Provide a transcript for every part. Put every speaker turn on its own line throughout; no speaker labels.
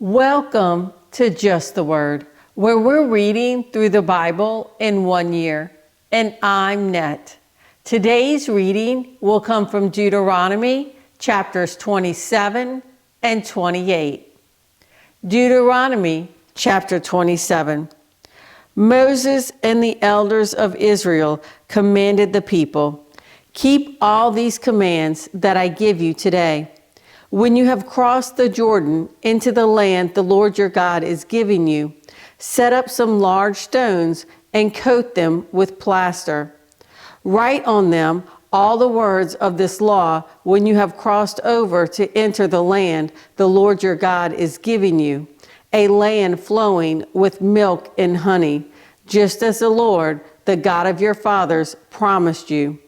Welcome to Just the Word, where we're reading through the Bible in 1 year. And I'm Net. Today's reading will come from Deuteronomy chapters 27 and 28. Deuteronomy chapter 27. Moses and the elders of Israel commanded the people, "Keep all these commands that I give you today. When you have crossed the Jordan into the land the Lord your God is giving you, set up some large stones and coat them with plaster. Write on them all the words of this law when you have crossed over to enter the land the Lord your God is giving you, a land flowing with milk and honey, just as the Lord, the God of your fathers, promised you.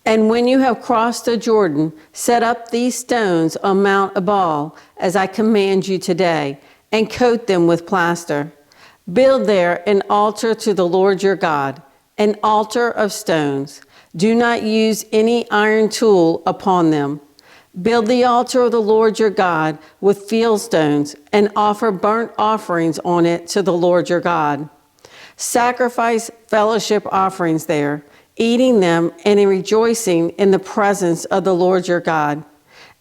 And when you have crossed the Jordan, set up these stones on Mount Ebal, as I command you today, and coat them with plaster. Build there an altar to the Lord your God, an altar of stones. Do not use any iron tool upon them. Build the altar of the Lord your God with field stones, and offer burnt offerings on it to the Lord your God. Sacrifice fellowship offerings there, eating them and rejoicing in the presence of the Lord your God.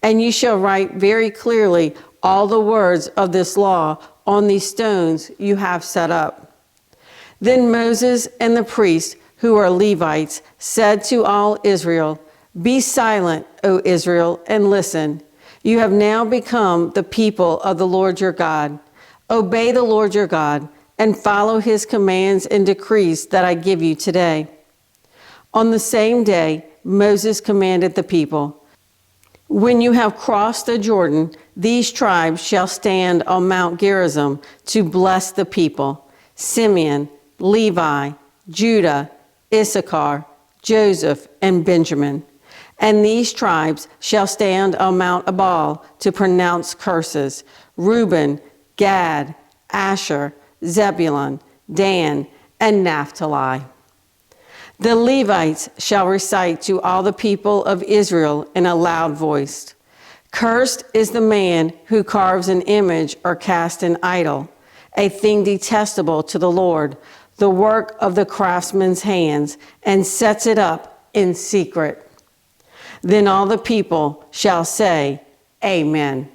And you shall write very clearly all the words of this law on these stones you have set up." Then Moses and the priests, who are Levites, said to all Israel, "Be silent, O Israel, and listen. You have now become the people of the Lord your God. Obey the Lord your God and follow his commands and decrees that I give you today." On the same day, Moses commanded the people, "When you have crossed the Jordan, these tribes shall stand on Mount Gerizim to bless the people: Simeon, Levi, Judah, Issachar, Joseph, and Benjamin. And these tribes shall stand on Mount Ebal to pronounce curses: Reuben, Gad, Asher, Zebulun, Dan, and Naphtali. The Levites shall recite to all the people of Israel in a loud voice, 'Cursed is the man who carves an image or casts an idol, a thing detestable to the Lord, the work of the craftsman's hands, and sets it up in secret.' Then all the people shall say, 'Amen.'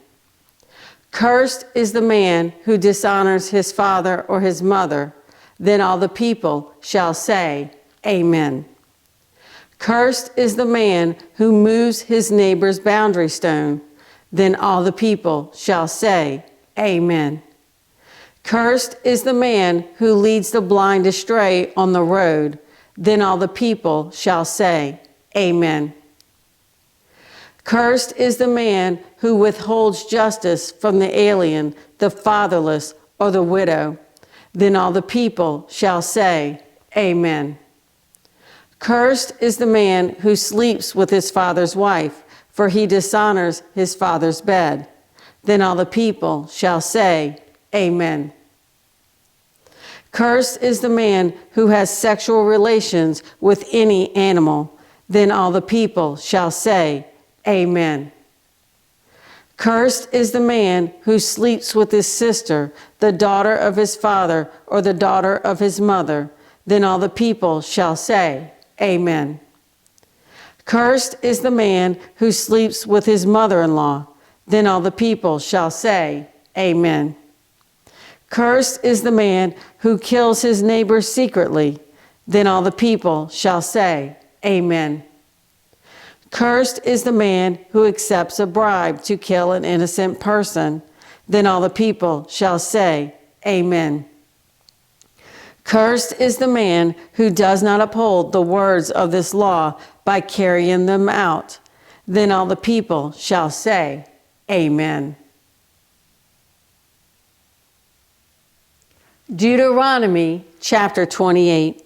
Cursed is the man who dishonors his father or his mother. Then all the people shall say, 'Amen.' Cursed is the man who moves his neighbor's boundary stone. Then all the people shall say, 'Amen.' Cursed is the man who leads the blind astray on the road. Then all the people shall say, 'Amen.' Cursed is the man who withholds justice from the alien, the fatherless, or the widow. Then all the people shall say, 'Amen.' Cursed is the man who sleeps with his father's wife, for he dishonors his father's bed. Then all the people shall say, 'Amen.' Cursed is the man who has sexual relations with any animal. Then all the people shall say, 'Amen.' Cursed is the man who sleeps with his sister, the daughter of his father, or the daughter of his mother. Then all the people shall say, 'Amen.' Cursed is the man who sleeps with his mother-in-law. Then all the people shall say, 'Amen.' Cursed is the man who kills his neighbor secretly. Then all the people shall say, 'Amen.' Cursed is the man who accepts a bribe to kill an innocent person. Then all the people shall say, 'Amen.' Cursed is the man who does not uphold the words of this law by carrying them out. Then all the people shall say, 'Amen.'" Deuteronomy chapter 28.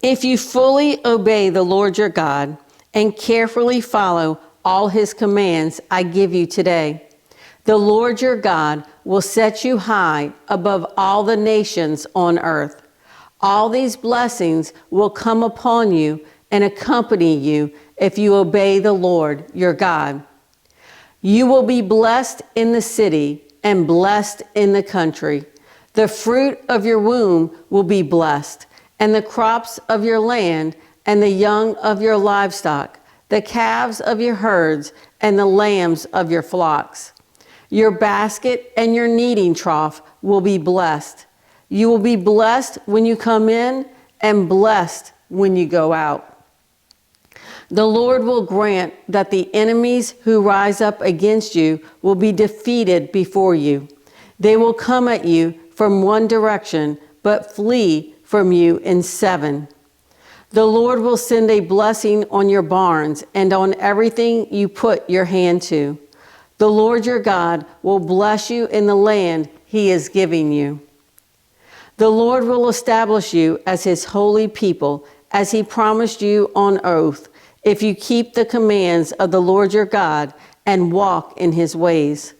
If you fully obey the Lord your God and carefully follow all his commands I give you today, the Lord your God will set you high above all the nations on earth. All these blessings will come upon you and accompany you if you obey the Lord your God. You will be blessed in the city and blessed in the country. The fruit of your womb will be blessed, and the crops of your land, and the young of your livestock, the calves of your herds, and the lambs of your flocks. Your basket and your kneading trough will be blessed. You will be blessed when you come in, and blessed when you go out. The Lord will grant that the enemies who rise up against you will be defeated before you. They will come at you from one direction, but flee from you in seven. The Lord will send a blessing on your barns and on everything you put your hand to. The Lord your God will bless you in the land he is giving you. The Lord will establish you as his holy people, as he promised you on oath, if you keep the commands of the Lord your God and walk in his ways.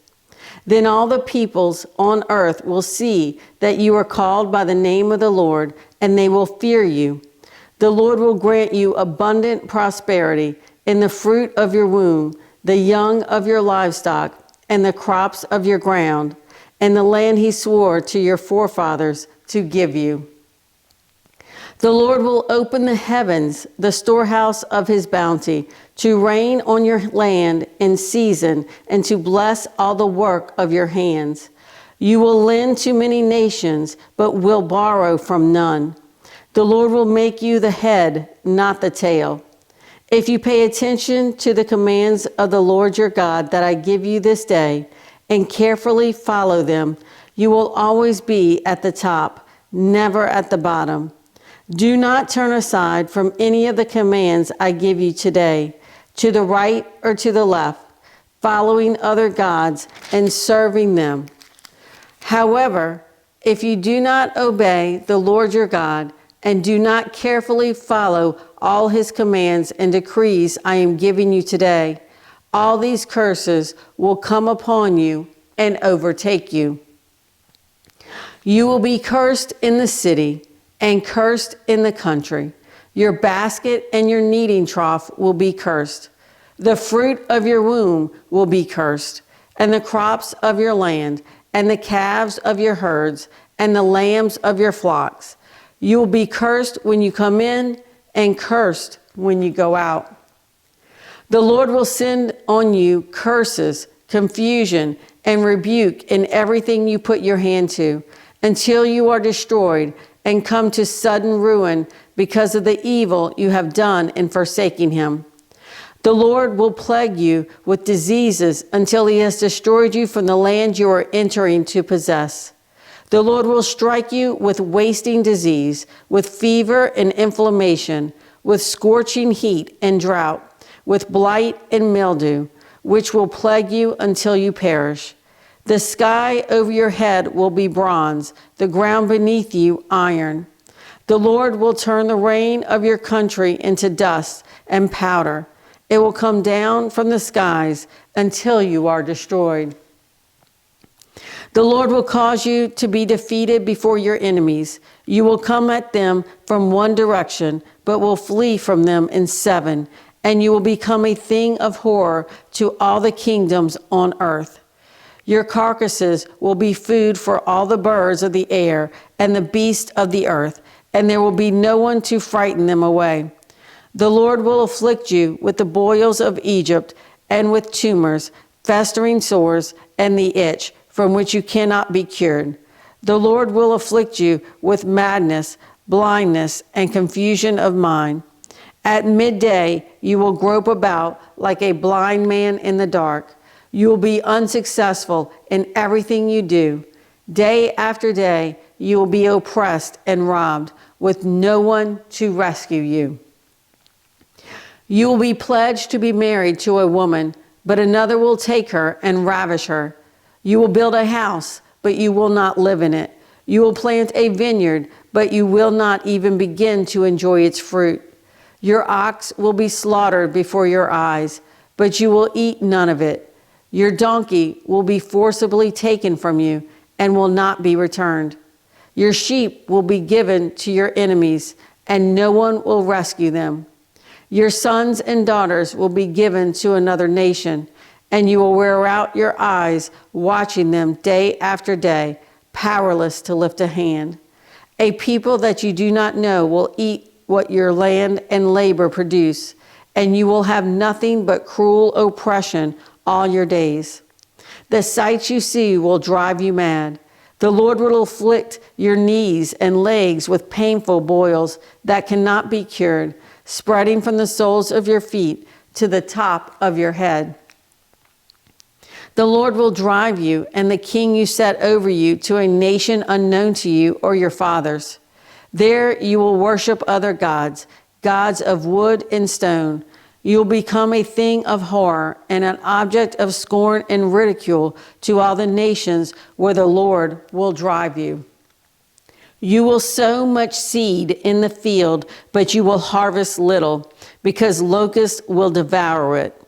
Then all the peoples on earth will see that you are called by the name of the Lord, and they will fear you. The Lord will grant you abundant prosperity in the fruit of your womb, the young of your livestock, and the crops of your ground, and the land he swore to your forefathers to give you. The Lord will open the heavens, the storehouse of his bounty, to rain on your land in season, and to bless all the work of your hands. You will lend to many nations, but will borrow from none. The Lord will make you the head, not the tail. If you pay attention to the commands of the Lord your God that I give you this day, and carefully follow them, you will always be at the top, never at the bottom. Do not turn aside from any of the commands I give you today, to the right or to the left, following other gods and serving them. However, if you do not obey the Lord your God and do not carefully follow all his commands and decrees I am giving you today, all these curses will come upon you and overtake you. You will be cursed in the city and cursed in the country. Your basket and your kneading trough will be cursed. The fruit of your womb will be cursed, and the crops of your land, and the calves of your herds, and the lambs of your flocks. You will be cursed when you come in, and cursed when you go out. The Lord will send on you curses, confusion, and rebuke in everything you put your hand to, until you are destroyed and come to sudden ruin because of the evil you have done in forsaking him. The Lord will plague you with diseases until he has destroyed you from the land you are entering to possess. The Lord will strike you with wasting disease, with fever and inflammation, with scorching heat and drought, with blight and mildew, which will plague you until you perish. The sky over your head will be bronze, the ground beneath you iron. The Lord will turn the rain of your country into dust and powder. It will come down from the skies until you are destroyed. The Lord will cause you to be defeated before your enemies. You will come at them from one direction, but will flee from them in seven, and you will become a thing of horror to all the kingdoms on earth. Your carcasses will be food for all the birds of the air and the beasts of the earth, and there will be no one to frighten them away. The Lord will afflict you with the boils of Egypt and with tumors, festering sores, and the itch, from which you cannot be cured. The Lord will afflict you with madness, blindness, and confusion of mind. At midday you will grope about like a blind man in the dark. You will be unsuccessful in everything you do. Day after day, you will be oppressed and robbed, with no one to rescue you. You will be pledged to be married to a woman, but another will take her and ravish her. You will build a house, but you will not live in it. You will plant a vineyard, but you will not even begin to enjoy its fruit. Your ox will be slaughtered before your eyes, but you will eat none of it. Your donkey will be forcibly taken from you and will not be returned. Your sheep will be given to your enemies, and no one will rescue them. Your sons and daughters will be given to another nation, and you will wear out your eyes watching them day after day, powerless to lift a hand. A people that you do not know will eat what your land and labor produce, and you will have nothing but cruel oppression all your days. The sights you see will drive you mad. The Lord will afflict your knees and legs with painful boils that cannot be cured, spreading from the soles of your feet to the top of your head. The Lord will drive you and the king you set over you to a nation unknown to you or your fathers. There you will worship other gods, gods of wood and stone. You will become a thing of horror and an object of scorn and ridicule to all the nations where the Lord will drive you. You will sow much seed in the field, but you will harvest little, because locusts will devour it.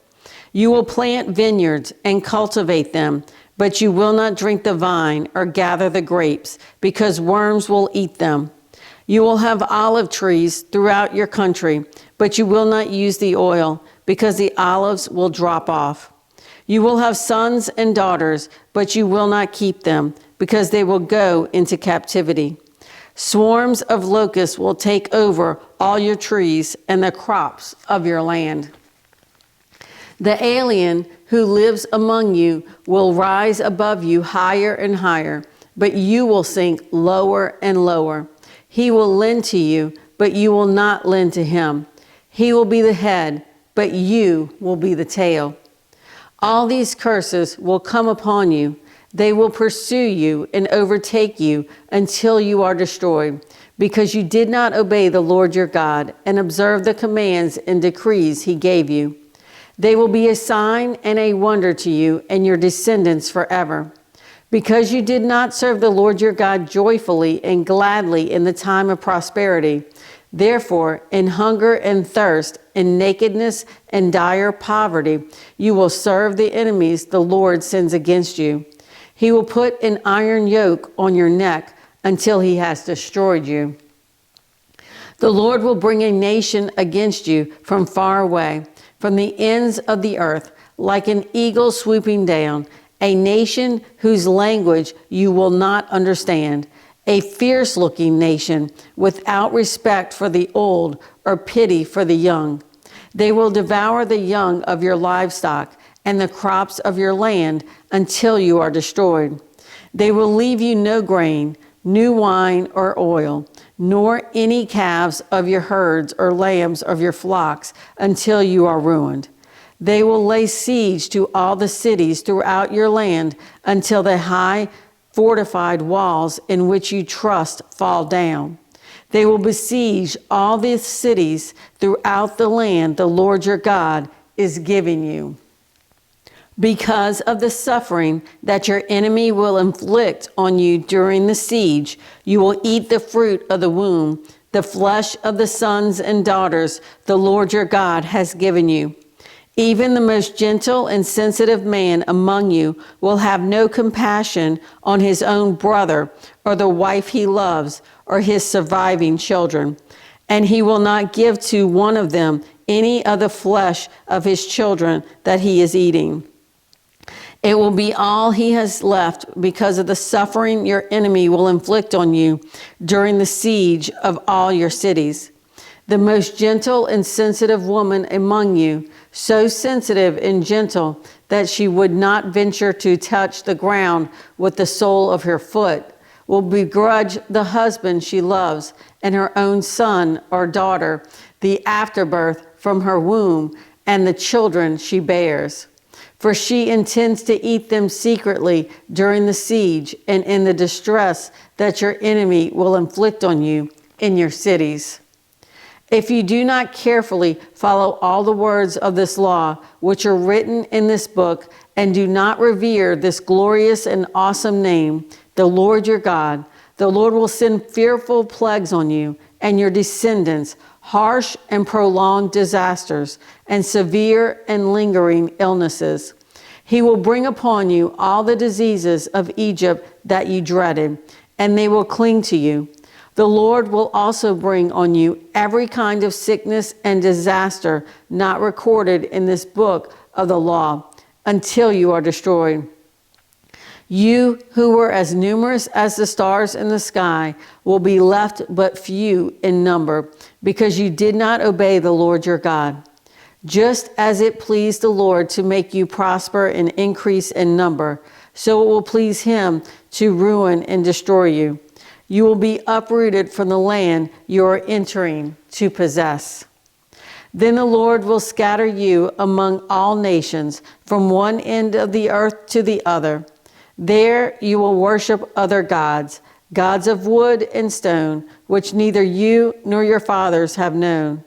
You will plant vineyards and cultivate them, but you will not drink the vine or gather the grapes, because worms will eat them. You will have olive trees throughout your country, but you will not use the oil, because the olives will drop off. You will have sons and daughters, but you will not keep them, because they will go into captivity. Swarms of locusts will take over all your trees and the crops of your land. The alien who lives among you will rise above you higher and higher, but you will sink lower and lower. He will lend to you, but you will not lend to him. He will be the head, but you will be the tail. All these curses will come upon you. They will pursue you and overtake you until you are destroyed, because you did not obey the Lord your God and observe the commands and decrees he gave you. They will be a sign and a wonder to you and your descendants forever. Because you did not serve the Lord your God joyfully and gladly in the time of prosperity, therefore, in hunger and thirst, in nakedness and dire poverty, you will serve the enemies the Lord sends against you. He will put an iron yoke on your neck until he has destroyed you. The Lord will bring a nation against you from far away, from the ends of the earth, like an eagle swooping down, a nation whose language you will not understand, a fierce-looking nation without respect for the old or pity for the young. They will devour the young of your livestock and the crops of your land until you are destroyed. They will leave you no grain, new wine or oil, nor any calves of your herds or lambs of your flocks until you are ruined. They will lay siege to all the cities throughout your land until the high fortified walls in which you trust fall down. They will besiege all the cities throughout the land the Lord your God is giving you. Because of the suffering that your enemy will inflict on you during the siege, you will eat the fruit of the womb, the flesh of the sons and daughters the Lord your God has given you. Even the most gentle and sensitive man among you will have no compassion on his own brother or the wife he loves or his surviving children, and he will not give to one of them any of the flesh of his children that he is eating. It will be all he has left because of the suffering your enemy will inflict on you during the siege of all your cities. The most gentle and sensitive woman among you, so sensitive and gentle that she would not venture to touch the ground with the sole of her foot, will begrudge the husband she loves and her own son or daughter, the afterbirth from her womb, and the children she bears. For she intends to eat them secretly during the siege and in the distress that your enemy will inflict on you in your cities. If you do not carefully follow all the words of this law, which are written in this book, and do not revere this glorious and awesome name, the Lord your God, the Lord will send fearful plagues on you and your descendants, harsh and prolonged disasters, and severe and lingering illnesses. He will bring upon you all the diseases of Egypt that you dreaded, and they will cling to you. The Lord will also bring on you every kind of sickness and disaster not recorded in this book of the law, until you are destroyed. You who were as numerous as the stars in the sky will be left but few in number, because you did not obey the Lord your God. Just as it pleased the Lord to make you prosper and increase in number, so it will please him to ruin and destroy you. You will be uprooted from the land you are entering to possess. Then the Lord will scatter you among all nations, from one end of the earth to the other. There you will worship other gods, gods of wood and stone, which neither you nor your fathers have known.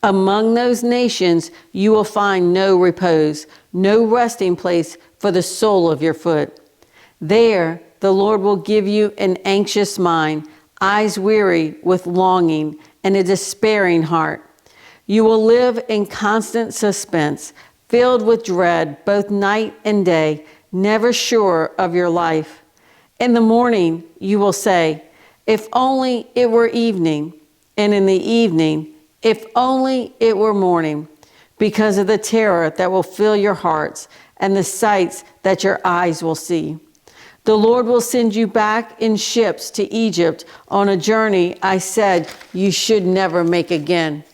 Among those nations you will find no repose, no resting place for the sole of your foot. There the Lord will give you an anxious mind, eyes weary with longing, and a despairing heart. You will live in constant suspense, filled with dread both night and day, never sure of your life. In the morning you will say, "If only it were evening," and in the evening, "If only it were morning," because of the terror that will fill your hearts and the sights that your eyes will see. The Lord will send you back in ships to Egypt on a journey I said you should never make again.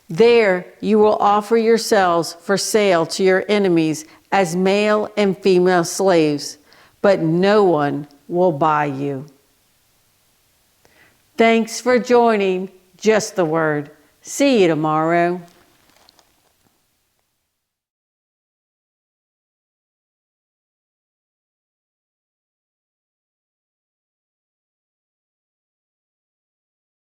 There you will offer yourselves for sale to your enemies as male and female slaves, but no one will buy you. Thanks for joining Just the Word. See you tomorrow.